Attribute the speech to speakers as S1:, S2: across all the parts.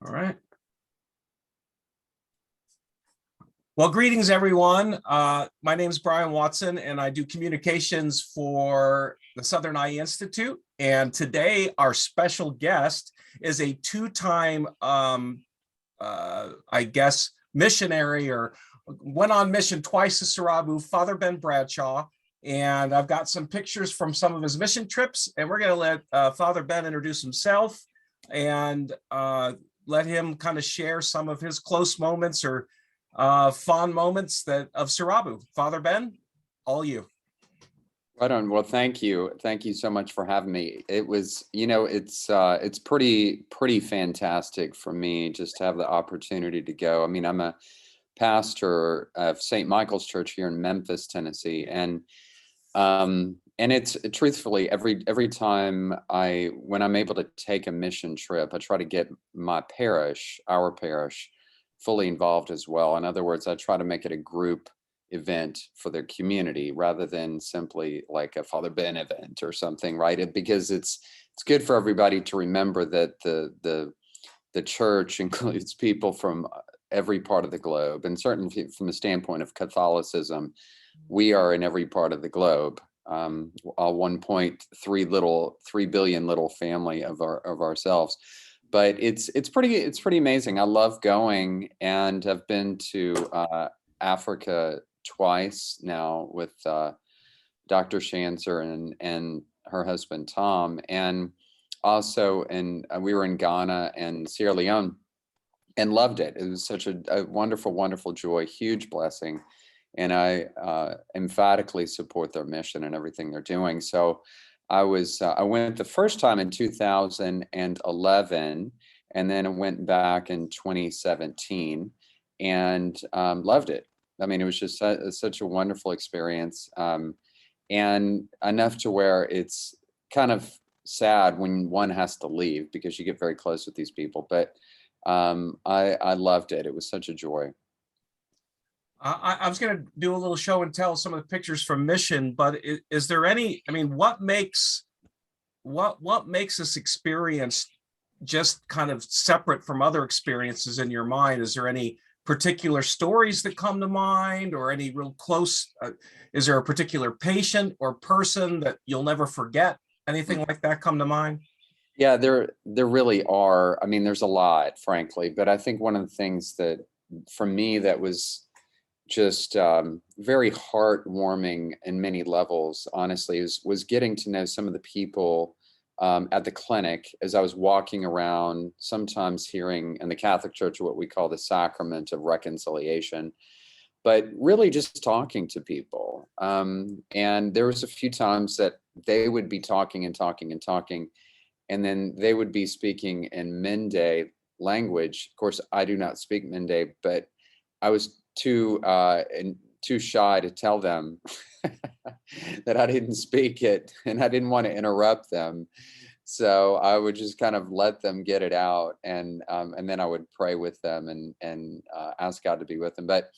S1: All right. Well, greetings, everyone. My name is Brian Watson, and I do communications for the Southern Eye Institute. And today, our special guest is a two-time, I guess, missionary, or went on mission twice to Serabu, Father Ben Bradshaw. And I've got some pictures from some of his mission trips, and we're going to let Father Ben introduce himself and let him kind of share some of his close moments or fond moments of Serabu. Father Ben, all you.
S2: Right on. Well, thank you. Thank you so much for having me. It was, it's pretty fantastic for me just to have the opportunity to go. I mean, I'm a pastor of St. Michael's Church here in Memphis, Tennessee, and it's truthfully every time when I'm able to take a mission trip, I try to get our parish, fully involved as well. In other words, I try to make it a group event for their community rather than simply like a Father Ben event or something, right? Because it's good for everybody to remember that the church includes people from every part of the globe, and certainly from the standpoint of Catholicism, we are in every part of the globe. A 1.3 billion little family of ourselves. But it's pretty amazing. I love going, and I've been to Africa twice now with Dr. Shanser and her husband Tom, and also we were in Ghana and Sierra Leone, and loved it. It was such a wonderful joy, huge blessing, and I emphatically support their mission and everything they're doing. So I went the first time in 2011, and then I went back in 2017, and loved it. I mean, it was just such a wonderful experience, and enough to where it's kind of sad when one has to leave because you get very close with these people. But I loved it. It was such a joy.
S1: I was going to do a little show and tell some of the pictures from mission, but is there any? I mean, what makes this experience just kind of separate from other experiences in your mind? Is there any particular stories that come to mind, or any real close? Is there a particular patient or person that you'll never forget? Anything like that come to mind?
S2: Yeah, there really are. I mean, there's a lot, frankly, but I think one of the things that for me that was just very heartwarming in many levels, honestly, was getting to know some of the people at the clinic as I was walking around, sometimes hearing in the Catholic Church what we call the sacrament of reconciliation, but really just talking to people. And there was a few times that they would be talking, and then they would be speaking in Mende language. Of course, I do not speak Mende, but I was too shy to tell them that I didn't speak it, and I didn't want to interrupt them. So I would just kind of let them get it out, and then I would pray with them and ask God to be with them. But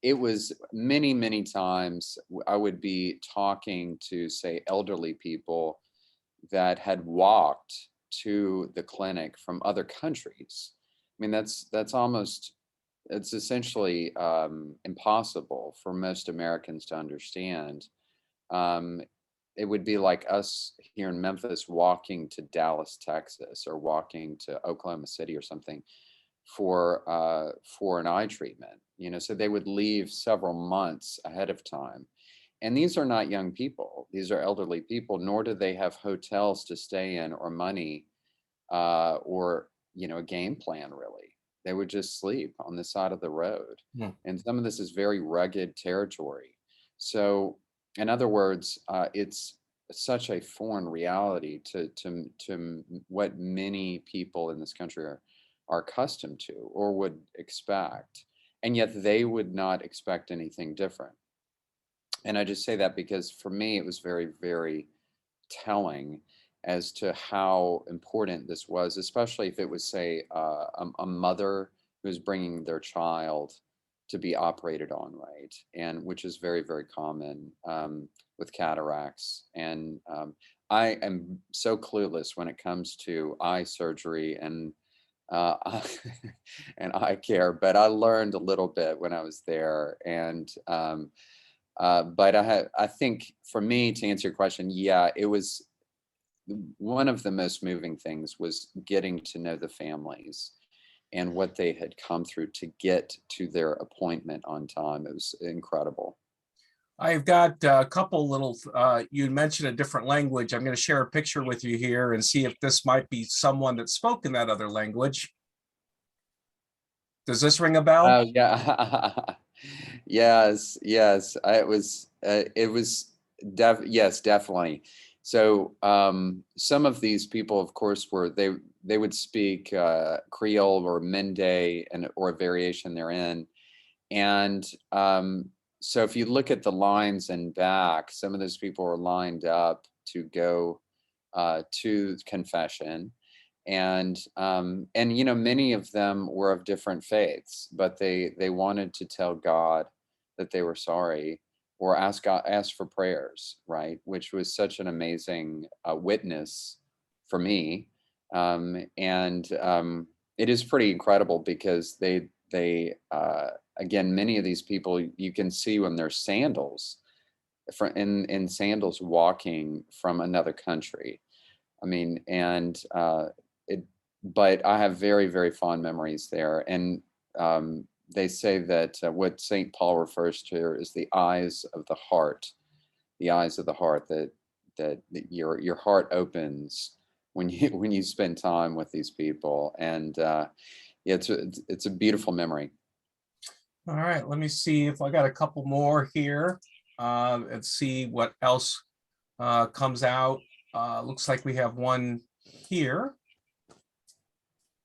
S2: it was many times I would be talking to, say, elderly people that had walked to the clinic from other countries. I mean, it's essentially impossible for most Americans to understand. It would be like us here in Memphis walking to Dallas, Texas, or walking to Oklahoma City or something for an eye treatment. So they would leave several months ahead of time. And these are not young people. These are elderly people, nor do they have hotels to stay in or money or, a game plan, really. They would just sleep on the side of the road.
S1: Yeah.
S2: And some of this is very rugged territory. So in other words, it's such a foreign reality to what many people in this country are accustomed to or would expect. And yet they would not expect anything different. And I just say that because for me, it was very, very telling as to how important this was, especially if it was, say, a mother who's bringing their child to be operated on, right? And which is very, very common with cataracts. And I am so clueless when it comes to eye surgery and and eye care, but I learned a little bit when I was there. And but I think for me, to answer your question, yeah, it was one of the most moving things was getting to know the families and what they had come through to get to their appointment on time. It was incredible.
S1: I've got a couple little, you mentioned a different language. I'm going to share a picture with you here and see if this might be someone that spoke in that other language. Does this ring a bell?
S2: Oh yeah, yes, yes. It was yes, definitely. So some of these people, of course, were they would speak Creole or Mende and or a variation therein. And so if you look at the lines in back, some of those people were lined up to go to confession. And you know, many of them were of different faiths, but they wanted to tell God that they were sorry or ask for prayers, right? Which was such an amazing witness for me. And it is pretty incredible because they again, many of these people you can see when they're sandals in sandals walking from another country. I mean, and it, but I have very, very fond memories there. And they say that what St. Paul refers to is the eyes of the heart, the eyes of the heart that your heart opens when you when you spend time with these people. And yeah, it's a beautiful memory.
S1: All right, let me see if I got a couple more here and see what else comes out. Looks like we have one here.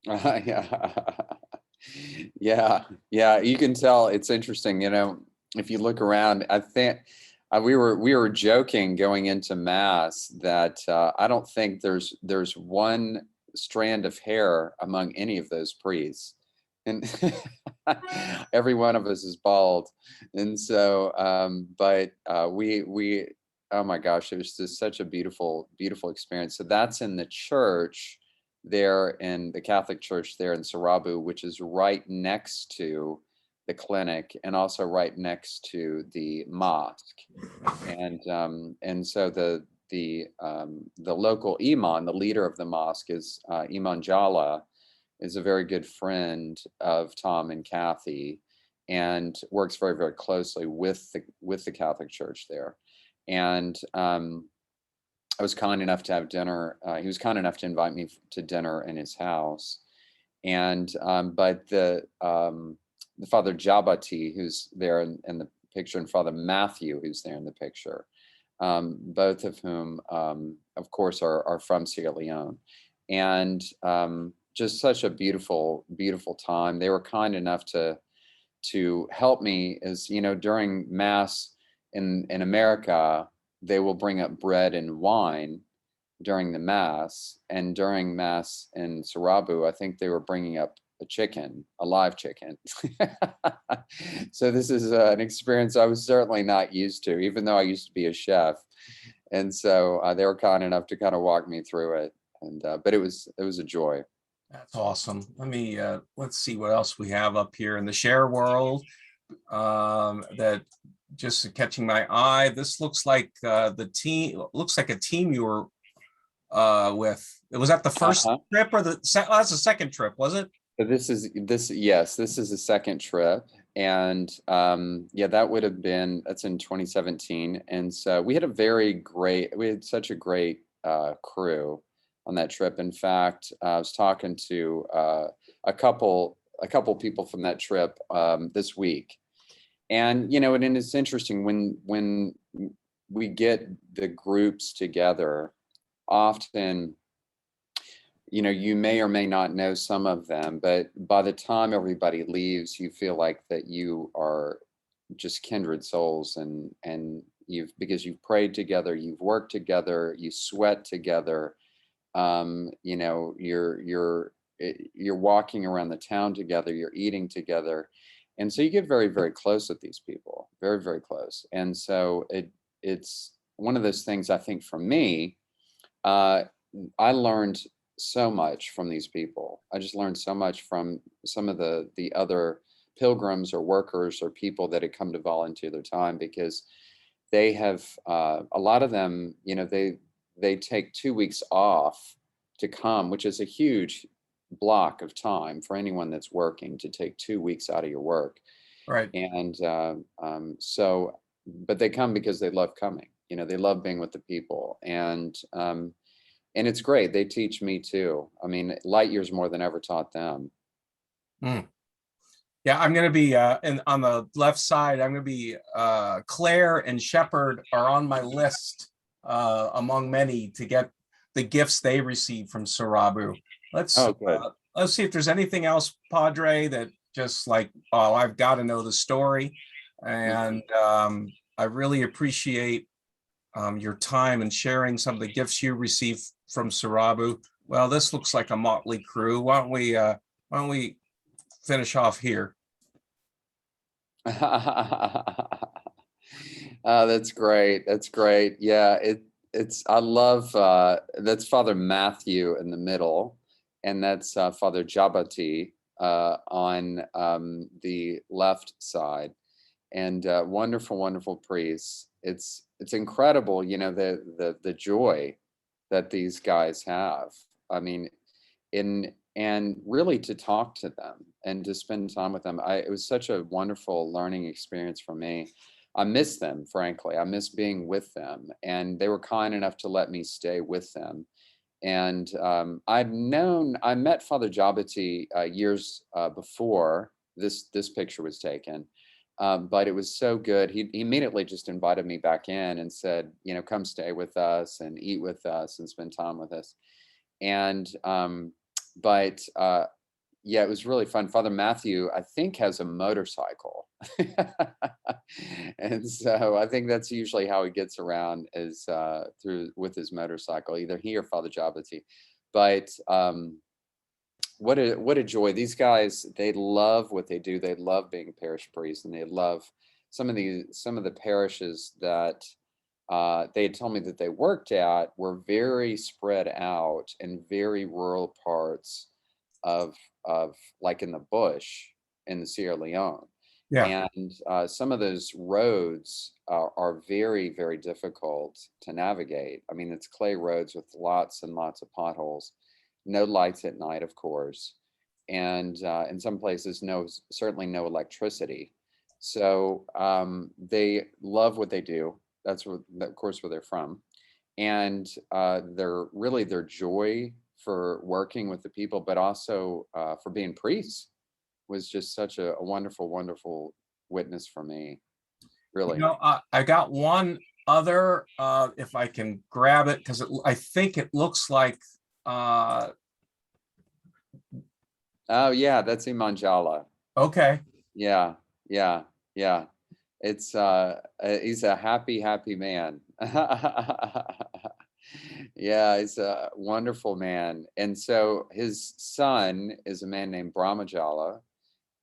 S2: Yeah. Yeah, yeah, you can tell it's interesting, you know, if you look around, I think we were joking going into mass that I don't think there's one strand of hair among any of those priests. And every one of us is bald. And so but we oh my gosh, it was just such a beautiful, beautiful experience. So that's in the church there in the Catholic Church there in Serabu, which is right next to the clinic and also right next to the mosque. And so the local imam, the leader of the mosque, is Imam Jala, is a very good friend of Tom and Kathy, and works very, very closely with the Catholic Church there. And I was kind enough to have dinner. He was kind enough to invite me to dinner in his house. And but the Father Jabati, who's there in the picture, and Father Matthew, who's there in the picture, both of whom, of course, are from Sierra Leone, and just such a beautiful, beautiful time. They were kind enough to help me, as you know, during Mass in America, they will bring up bread and wine during the Mass, and during Mass in Serabu, I think they were bringing up a chicken, a live chicken. So this is an experience I was certainly not used to, even though I used to be a chef. And so they were kind enough to kind of walk me through it. And but it was a joy.
S1: That's awesome. Let's see what else we have up here in the share world. That just catching my eye. This looks like the team. Looks like a team you were with. It was that the first
S2: Uh-huh.
S1: trip or that's the second trip, was it?
S2: So yes, this is the second trip. And yeah, that would have been, that's in 2017. And so we had such a great crew on that trip. In fact, I was talking to a couple people from that trip this week. And you know, and it's interesting when we get the groups together, often, you know, you may or may not know some of them, but by the time everybody leaves, you feel like that you are just kindred souls. And you've, because you've prayed together, you've worked together, you sweat together. You know, you're walking around the town together, you're eating together. And so you get very, very close with these people, very, very close. And so it's one of those things, I think, for me, uh, I learned so much from these people. I just learned so much from some of the other pilgrims or workers or people that had come to volunteer their time, because they have a lot of them, you know, they take 2 weeks off to come, which is a huge block of time for anyone that's working, to take 2 weeks out of your work.
S1: Right.
S2: And so, but they come because they love coming. You know, they love being with the people, and it's great. They teach me too. I mean, light years more than ever taught them.
S1: Mm. Yeah, I'm going to be on the left side. I'm going to be Claire and Shepherd are on my list among many to get the gifts they receive from Serabu.
S2: Oh, good.
S1: Let's see if there's anything else, Padre, that just like, oh, I've got to know the story. And I really appreciate your time and sharing some of the gifts you received from Serabu. Well, this looks like a motley crew. Why don't we finish off here?
S2: That's great. That's great. Yeah, it's I love that's Father Matthew in the middle, and that's Father Jabati on the left side, and wonderful, wonderful priests. It's incredible, you know, the joy that these guys have. I mean, in and really to talk to them and to spend time with them. It was such a wonderful learning experience for me. I miss them, frankly. I miss being with them, and they were kind enough to let me stay with them. And I met Father Jabati years before this picture was taken, but it was so good. He immediately just invited me back in and said, you know, come stay with us and eat with us and spend time with us. And but yeah, it was really fun. Father Matthew, I think, has a motorcycle. And so I think that's usually how he gets around, is through with his motorcycle, either he or Father Jabati. But what a joy. These guys, they love what they do. They love being parish priests, and they love some of the parishes that they had told me that they worked at were very spread out in very rural parts of like in the bush in the Sierra Leone.
S1: Yeah.
S2: And some of those roads are very, very difficult to navigate. I mean, it's clay roads with lots and lots of potholes, no lights at night, of course, and in some places, certainly no electricity. So they love what they do. That's where, of course, where they're from, and their joy for working with the people, but also for being priests, was just such a wonderful, wonderful witness for me.
S1: You
S2: Really.
S1: know, I got one other, if I can grab it, because I think it looks like,
S2: Oh yeah, that's Imanjala.
S1: okay.
S2: Yeah, yeah, yeah. It's he's a happy, happy man. Yeah, he's a wonderful man. And so his son is a man named Brahmajala,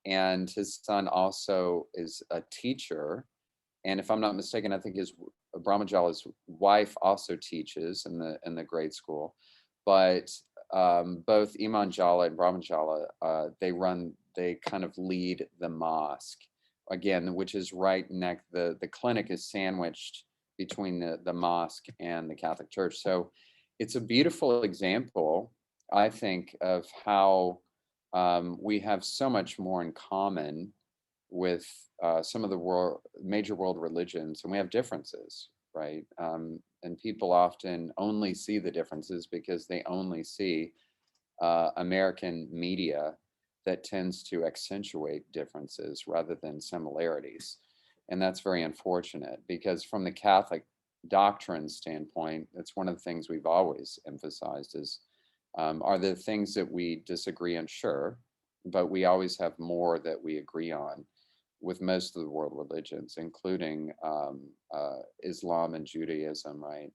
S2: and his son also is a teacher. And if I'm not mistaken, I think his Brahmajala's wife also teaches in the grade school. But both Imanjala and Brahmajala, they kind of lead the mosque again, which is right next. The clinic is sandwiched between the mosque and the Catholic Church. So it's a beautiful example, I think, of how we have so much more in common with some of the major world religions, and we have differences, right? And people often only see the differences because they only see American media that tends to accentuate differences rather than similarities. And that's very unfortunate, because from the Catholic doctrine standpoint, that's one of the things we've always emphasized is are the things that we disagree on, sure, but we always have more that we agree on with most of the world religions, including Islam and Judaism, right,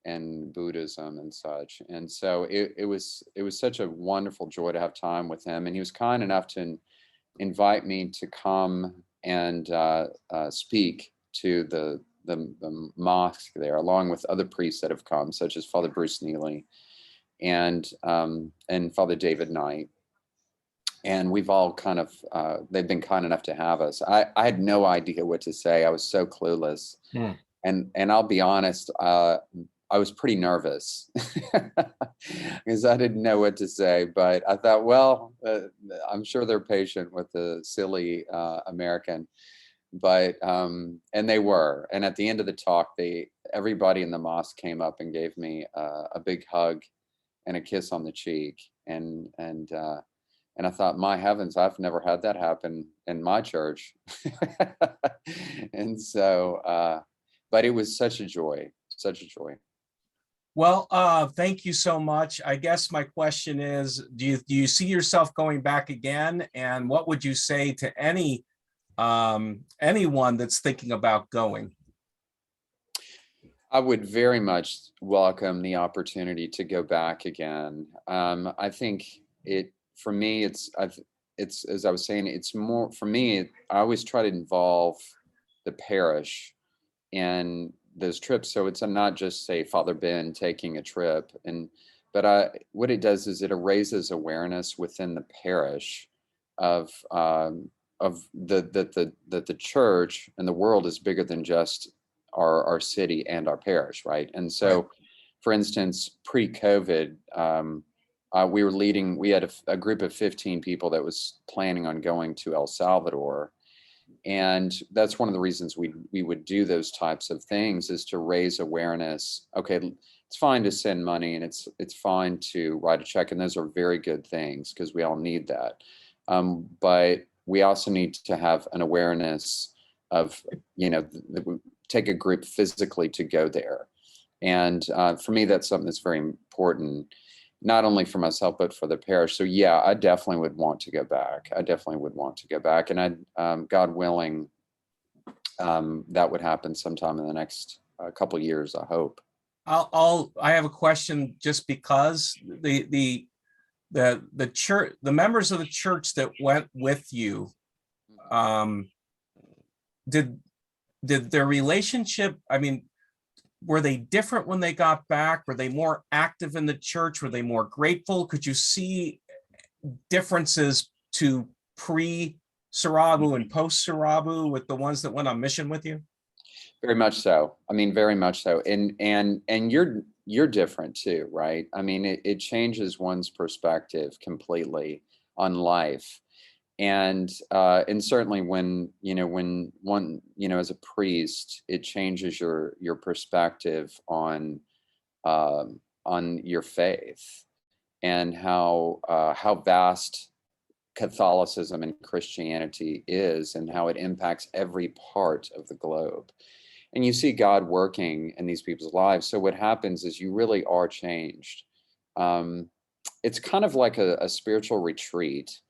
S2: and Buddhism and such. And so it was such a wonderful joy to have time with him, and he was kind enough to invite me to come and speak to the mosque there, along with other priests that have come, such as Father Bruce Neely and Father David Knight. And we've all kind of, they've been kind enough to have us. I had no idea what to say. I was so clueless.
S1: Hmm.
S2: And I'll be honest, I was pretty nervous because I didn't know what to say, but I thought, well, I'm sure they're patient with the silly American, but, and they were. And at the end of the talk, everybody in the mosque came up and gave me a big hug and a kiss on the cheek. And I thought, my heavens, I've never had that happen in my church. And so, but it was such a joy, such a joy.
S1: Well, thank you so much. I guess my question is, do you see yourself going back again? And what would you say to anyone that's thinking about going?
S2: I would very much welcome the opportunity to go back again. I think for me, it's as I was saying, it's more for me. I always try to involve the parish in those trips, so it's not just say Father Ben taking a trip, but what it does is it raises awareness within the parish of the church and the world is bigger than just our city and our parish, right? And so,
S1: Right.
S2: for instance, pre-COVID, we had a group of 15 people that was planning on going to El Salvador. And that's one of the reasons we would do those types of things, is to raise awareness. Okay, it's fine to send money and it's fine to write a check. And those are very good things because we all need that. But we also need to have an awareness of, take a group physically to go there. And for me, that's something that's very important, not only for myself, but for the parish. So yeah, I definitely would want to go back. And God willing, that would happen sometime in the next couple of years, I hope.
S1: I have a question, just because the church, the members of the church that went with you, did their relationship, I mean, were they different when they got back? Were they more active in the church? Were they more grateful? Could you see differences to pre-Serabu and post-Serabu with the ones that went on mission with you?
S2: Very much so. I mean, very much so. And you're different too, right? I mean, it changes one's perspective completely on life. And certainly when one, as a priest, it changes your perspective on your faith and how vast Catholicism and Christianity is, and how it impacts every part of the globe. And you see God working in these people's lives. So what happens is you really are changed. It's kind of like a spiritual retreat.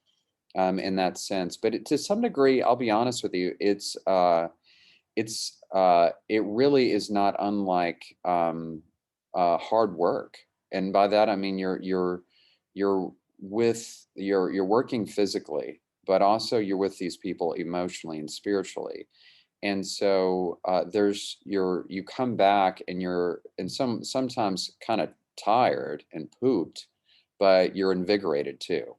S2: In that sense, but to some degree, I'll be honest with you, it really is not unlike hard work, and by that I mean you're working physically, but also you're with these people emotionally and spiritually, and so you come back and sometimes kind of tired and pooped, but you're invigorated too.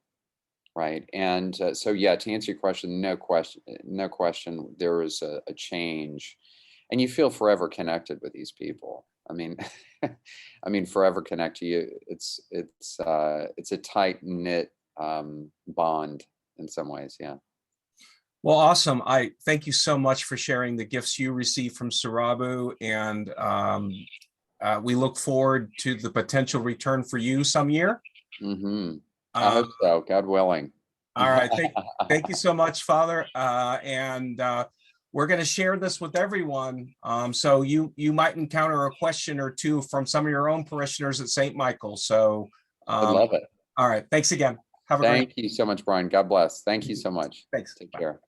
S2: Right. And so, yeah, to answer your question, no question, there is a change, and you feel forever connected with these people. I mean, forever connected. It's a tight knit bond in some ways. Yeah.
S1: Well, awesome. I thank you so much for sharing the gifts you received from Serabu, and we look forward to the potential return for you some year.
S2: Mm-hmm. I hope so, God willing.
S1: All right. Thank you so much, Father. And we're going to share this with everyone. So you might encounter a question or two from some of your own parishioners at St. Michael. So
S2: I love it.
S1: All right. Thanks again. Have a great.
S2: Thank you so much, Brian. God bless. Thank you so much.
S1: Thanks.
S2: Take
S1: Bye.
S2: care.